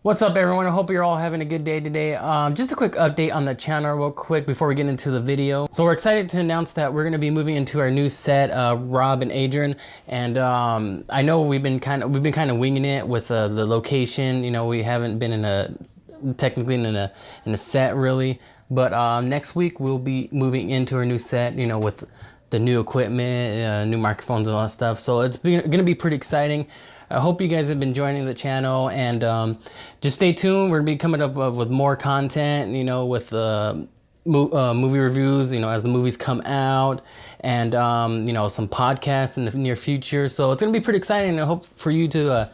What's up, everyone? I hope you're all having a good day today. Just a quick update on the channel real quick before we get into the video. So we're excited to announce that we're going to be moving into our new set, Rob and Adrian. And I know we've been kind of winging it with the location. You know, we haven't been technically in a set really. But next week we'll be moving into our new set, you know, with the new equipment, new microphones and all that stuff. So it's going to be pretty exciting. I hope you guys have been joining the channel, and just stay tuned. We're gonna be coming up with more content, you know, with movie reviews, you know, as the movies come out, and you know, some podcasts in the near future. So it's gonna be pretty exciting, and I hope for you to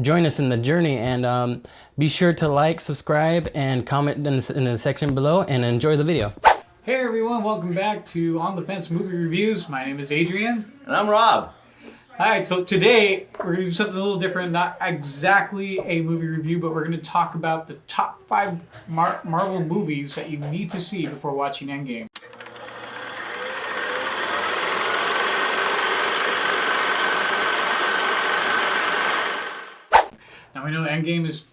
join us in the journey. And be sure to like, subscribe, and comment in the section below, and enjoy the video. Hey everyone, welcome back to On the Fence Movie Reviews. My name is Adrian. And I'm Rob. Alright, so today we're going to do something a little different. Not exactly a movie review, but we're going to talk about the top 5 Marvel movies that you need to see before watching Endgame. Now we know Endgame is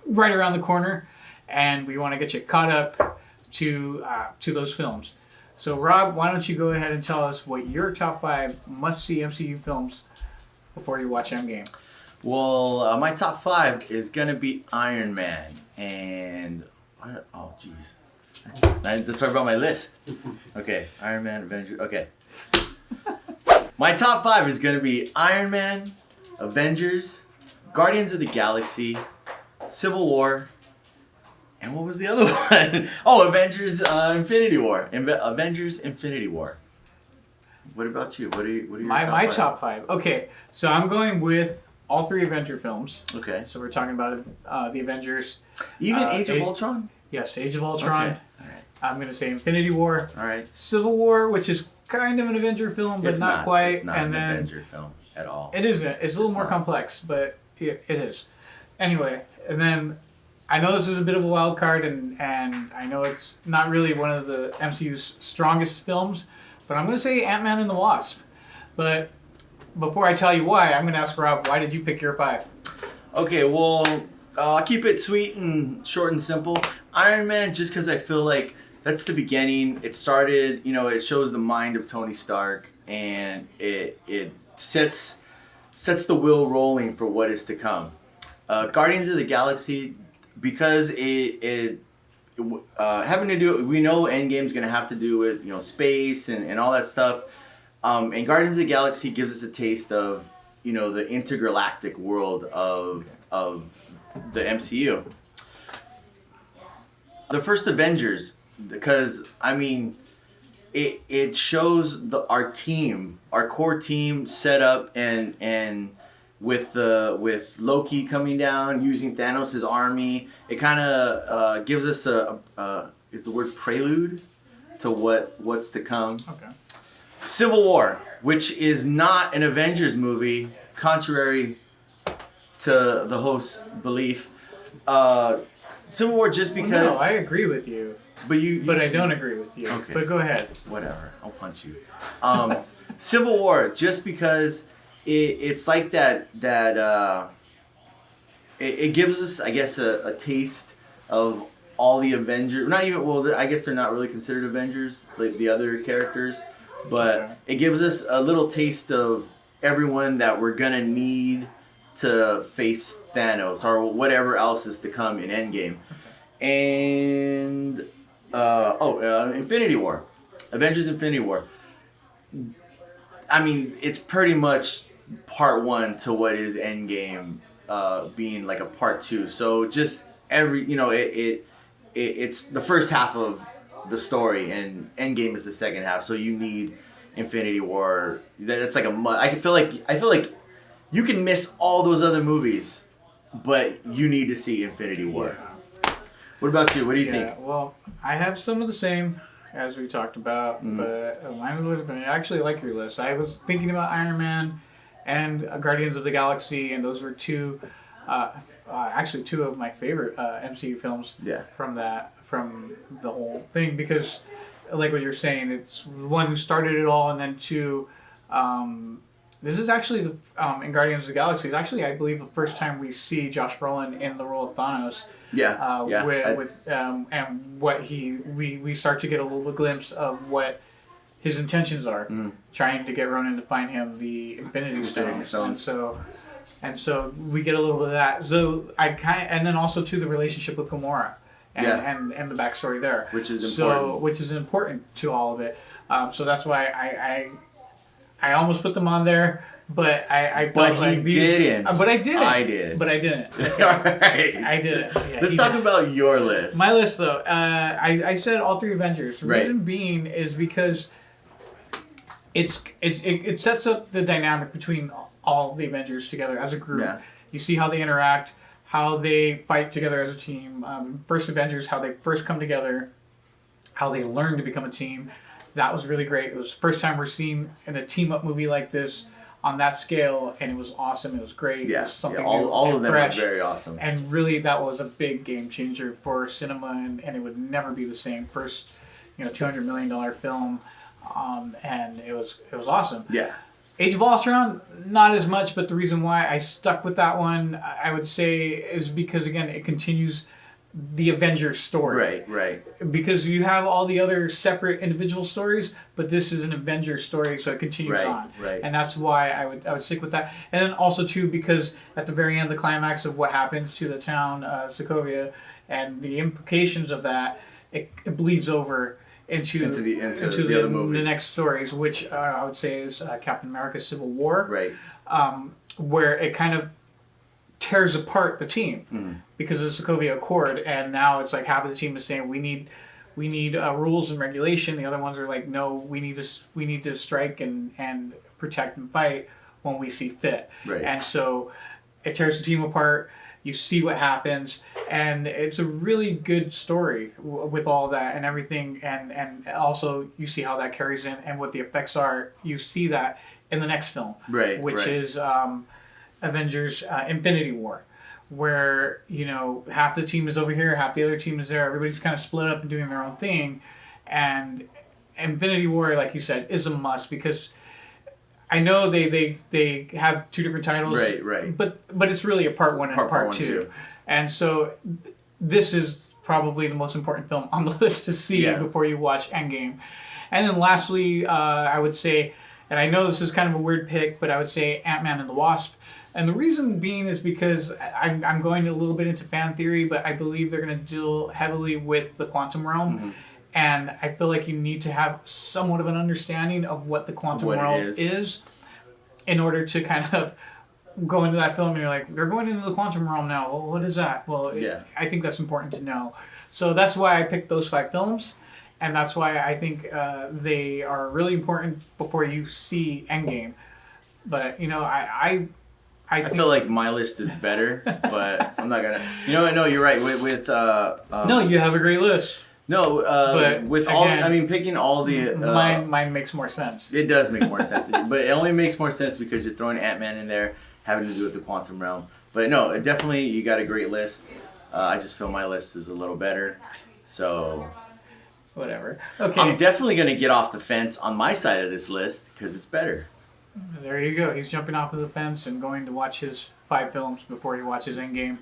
right around the corner, and we want to get you caught up to those films. So Rob, why don't you go ahead and tell us what your top 5 must-see MCU films before you watch Endgame? Well, my top 5 is gonna be Iron Man, and oh jeez, that's why I brought my list. Okay, Iron Man, Avengers. Okay, my top 5 is gonna be Iron Man, Avengers, Guardians of the Galaxy, Civil War. And what was the other one? Oh, Avengers Infinity War. Avengers Infinity War. What about you? What are your my top 5? Okay, so I'm going with all 3 Avenger films. Okay. So we're talking about the Avengers. Even Age of Ultron? Yes, Age of Ultron. Okay. All right. I'm going to say Infinity War. All right. Civil War, which is kind of an Avenger film, but not quite. It's not an Avenger film at all. It isn't. It's a little more complex, but it is. Anyway, and then I know this is a bit of a wild card, and I know it's not really one of the MCU's strongest films, but I'm going to say Ant-Man and the Wasp. But before I tell you why, I'm going to ask Rob, why did you pick your 5? Okay, well, I'll keep it sweet and short and simple. Iron Man, just because I feel like that's the beginning. It started, you know, it shows the mind of Tony Stark, and it sets the wheel rolling for what is to come. Guardians of the Galaxy, because having to do, we know Endgame's gonna have to do with, you know, space and all that stuff, and Guardians of the Galaxy gives us a taste of, you know, the intergalactic world of the MCU. The first Avengers, because I mean, it shows our core team set up, and with Loki coming down using Thanos' army, it kind of gives us is the word prelude to what's to come. Okay. Civil War, which is not an Avengers movie, contrary to the host's belief. Civil War, just because. Well, no, I agree with you. But I don't agree with you. Okay. But go ahead. Whatever, I'll punch you. Civil War, just because. It's like that. It gives us, I guess, a taste of all the Avengers. Not even, well, I guess they're not really considered Avengers, like the other characters. But it gives us a little taste of everyone that we're gonna need to face Thanos or whatever else is to come in Endgame. And Infinity War, Avengers Infinity War. I mean, it's pretty much part 1 to what is Endgame, being like a part 2. So just it's the first half of the story, and Endgame is the second half. So you need Infinity War. That's like I feel like you can miss all those other movies, but you need to see Infinity War. Yeah. What about you? What do you think? Well, I have some of the same as we talked about, but mine was a little different. I actually like your list. I was thinking about Iron Man and Guardians of the Galaxy, and those were actually two of my favorite MCU films. Yeah. From the whole thing, because like what you're saying, it's one who started it all, and then 2, This is actually in Guardians of the Galaxy. It's actually, I believe, the first time we see Josh Brolin in the role of Thanos. And what we start to get a little glimpse of what his intentions are, trying to get Ronan to find him the Infinity Stones. And so we get a little bit of that. So and then also to the relationship with Gamora. And the backstory there, which is important. Which is important to all of it. So that's why I almost put them on there, but I felt but like he these, didn't. But I didn't. I did. But I didn't. Okay. All right. I didn't. Yeah, Let's talk about your list. My list, though, I said all three Avengers. The reason being is because it sets up the dynamic between all the Avengers together as a group. Yeah. You see how they interact, how they fight together as a team. First Avengers, how they first come together, how they learn to become a team. That was really great. It was the first time we're seeing in a team-up movie like this on that scale, and it was awesome. It was great. Yeah, it was something all of them fresh. were very awesome. And really, that was a big game changer for cinema, and it would never be the same. First, $200 million film, and it was awesome. Yeah. Age of Ultron, not as much, but the reason why I stuck with that one, I would say, is because, again, it continues the Avengers story. Right. Because you have all the other separate individual stories, but this is an Avengers story, so it continues on. Right. And that's why I would stick with that. And then also, too, because at the very end, the climax of what happens to the town of Sokovia and the implications of that, it bleeds over into the other movies. The next stories, which I would say is Captain America: Civil War, where it kind of tears apart the team because of the Sokovia Accord, and now it's like half of the team is saying we need rules and regulation. The other ones are like, no, we need to strike and protect and fight when we see fit. And so it tears the team apart. You see what happens, and it's a really good story with all that and everything, and also you see how that carries in and what the effects are. You see that in the next film, which is Avengers Infinity War, where half the team is over here, half the other team is there. Everybody's kind of split up and doing their own thing, and Infinity War, like you said, is a must because I know they have two different titles, but it's really a part one and a part two. And so this is probably the most important film on the list to see before you watch Endgame. And then lastly, I would say, and I know this is kind of a weird pick, but I would say Ant-Man and the Wasp. And the reason being is because I'm going a little bit into fan theory, but I believe they're going to deal heavily with the quantum realm. And I feel like you need to have somewhat of an understanding of what the quantum realm is in order to kind of go into that film and you're like, they're going into the quantum realm now. Well, what is that? Well, I think that's important to know. So that's why I picked those 5 films. And that's why I think they are really important before you see Endgame. But, I feel like my list is better, but I'm not gonna. No, you're right. No, you have a great list. No, but with all, again, picking all the mine makes more sense. It does make more sense, but it only makes more sense because you're throwing Ant-Man in there, having to do with the quantum realm. But no, definitely you got a great list. I just feel my list is a little better, so whatever. Okay, I'm definitely gonna get off the fence on my side of this list because it's better. There you go. He's jumping off of the fence and going to watch his 5 films before he watches Endgame.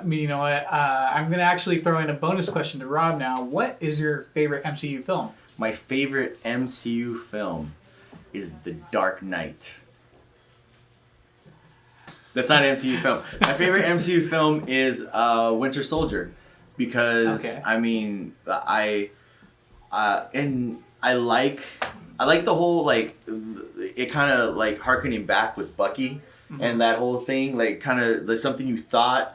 You know what? I'm going to actually throw in a bonus question to Rob now. What is your favorite MCU film? My favorite MCU film is The Dark Knight. That's not an MCU film. My favorite MCU film is Winter Soldier because I like the whole it kind of harkening back with Bucky and that whole thing, kind of something you thought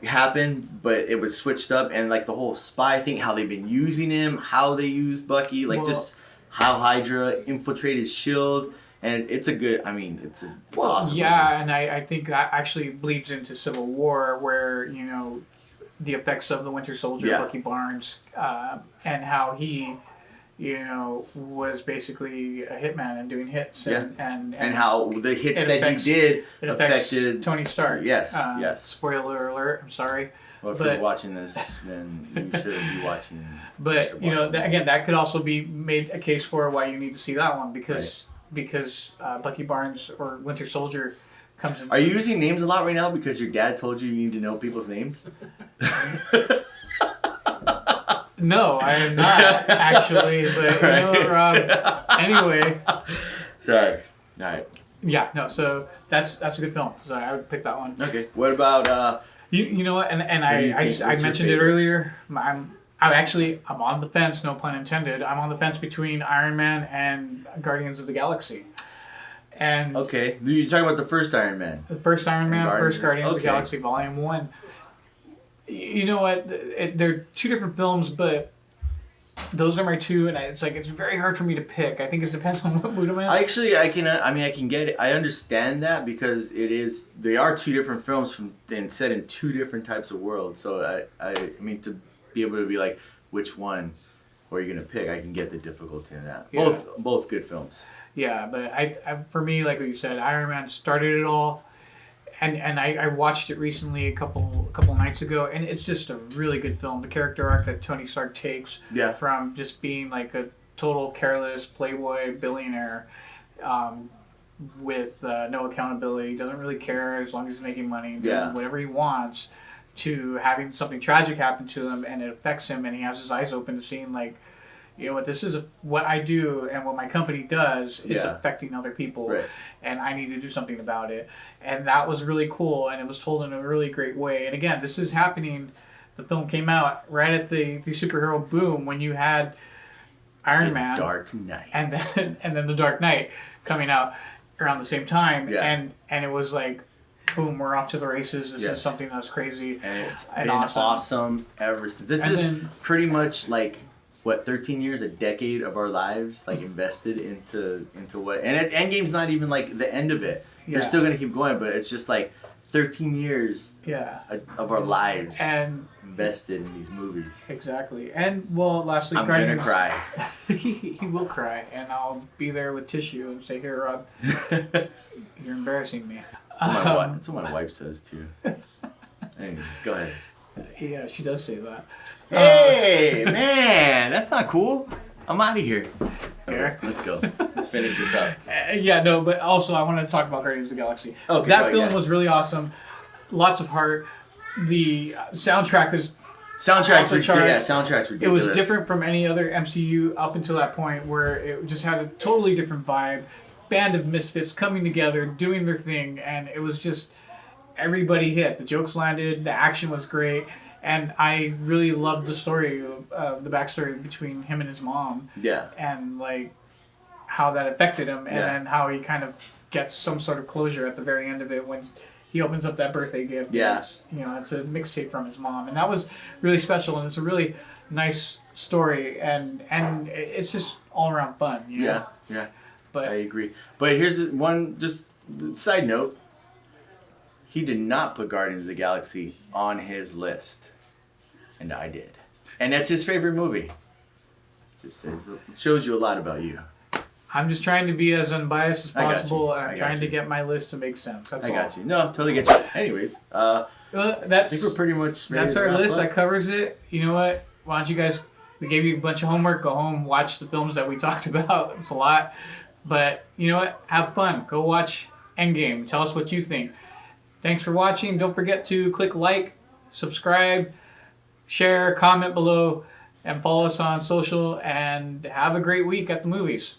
happened, but it was switched up, and the whole spy thing, how they've been using him, how they use Bucky, just how Hydra infiltrated S.H.I.E.L.D. And it's a good, it's awesome. Yeah, movie. And I think that actually bleeds into Civil War, where, the effects of the Winter Soldier, Bucky Barnes, and how he, was basically a hitman and doing hits. And how the hits that he did affected Tony Stark. Yes. Spoiler alert, I'm sorry. Well, if you're watching this, then you should be watching. But, again, that could also be made a case for why you need to see that one, because because Bucky Barnes or Winter Soldier comes in. Are you using names a lot right now because your dad told you need to know people's names? No, I am not actually, but you know what, Rob? Anyway. Sorry. All right. Yeah, no. So that's a good film. So I would pick that one. Okay. What about? You know what? And What do you I think? What's your mentioned it favorite? earlier. I'm on the fence. No pun intended. I'm on the fence between Iron Man and Guardians of the Galaxy. And Okay. You're talking about the first Iron Man. the first Iron Man, Guardians. first Guardians of the Okay. Galaxy, Volume 1. You know what? They're two different films, but those are my two, and it's very hard for me to pick. I think it depends on what mood I'm in. I can get it. I understand that because they are two different films and set in two different types of worlds. So I mean, to be able to be like, which one are you gonna pick? I can get the difficulty in that. Yeah. Both good films. Yeah, but I for me, like what you said, Iron Man started it all, and I watched it recently a couple nights ago, and it's just a really good film. The character arc that Tony Stark takes Yeah. from just being like a total careless playboy billionaire, with no accountability, doesn't really care as long as he's making money, doing Yeah. whatever he wants, to having something tragic happen to him and it affects him, and he has his eyes open to seeing like, you know what, this is what I do and what my company does is Yeah. affecting other people, Right. and I need to do something about it. And that was really cool, and it was told in a really great way. And again, this is happening. The film came out right at the superhero boom when you had Iron Man, Dark Knight. and then The Dark Knight coming out around the same time, Yeah. and it was like, boom, we're off to the races. This Yes. is something that's crazy. And it's and been awesome ever since. This And is then- pretty much like, what, 13 years, a decade of our lives, like invested into what, and Endgame's not even like the end of it. Yeah. They're still gonna keep going, but it's just like 13 years Yeah, of our lives and invested in these movies. exactly. And well, lastly, I'm gonna Guardians- cry. he will cry, and I'll be there with tissue and say, "Here, Rob, you're embarrassing me." That's what my wife says too. Anyways, go ahead. Yeah, she does say that. Hey, man, that's not cool. I'm out of here. Here. Let's go. Let's finish this up. Yeah, no, but also I wanted to talk about Guardians of the Galaxy. Okay, that right, film yeah. was really awesome. Lots of heart. The soundtrack was Soundtrack's Off the ridiculous. charts. Yeah, soundtrack's it ridiculous. was different from any other MCU up until that point, where it just had a totally different vibe. Band of misfits coming together, doing their thing, and it was just everybody hit. The jokes landed, the action was great, and I really loved the story, the backstory between him and his mom, Yeah. and like how that affected him, and Yeah. then how he kind of gets some sort of closure at the very end of it when he opens up that birthday gift. Yeah. It's, it's a mixtape from his mom, and that was really special, and it's a really nice story, and it's just all around fun. You know? Yeah. Yeah. But I agree. But here's one just side note. He did not put Guardians of the Galaxy on his list, and I did. And that's his favorite movie. It shows you a lot about you. I'm just trying to be as unbiased as I got you. possible, and I I'm got trying to you. get my list to make sense. That's I all. got you. No, totally get you. Anyways, I Well, that's think we're pretty much ready that's to our wrap list. up. That covers it. You know what? Why don't you guys? We gave you a bunch of homework. Go home, watch the films that we talked about. It's a lot, but you know what? Have fun. Go watch Endgame. Tell us what you think. Thanks for watching. Don't forget to click like, subscribe, share, comment below, and follow us on social. And have a great week at the movies.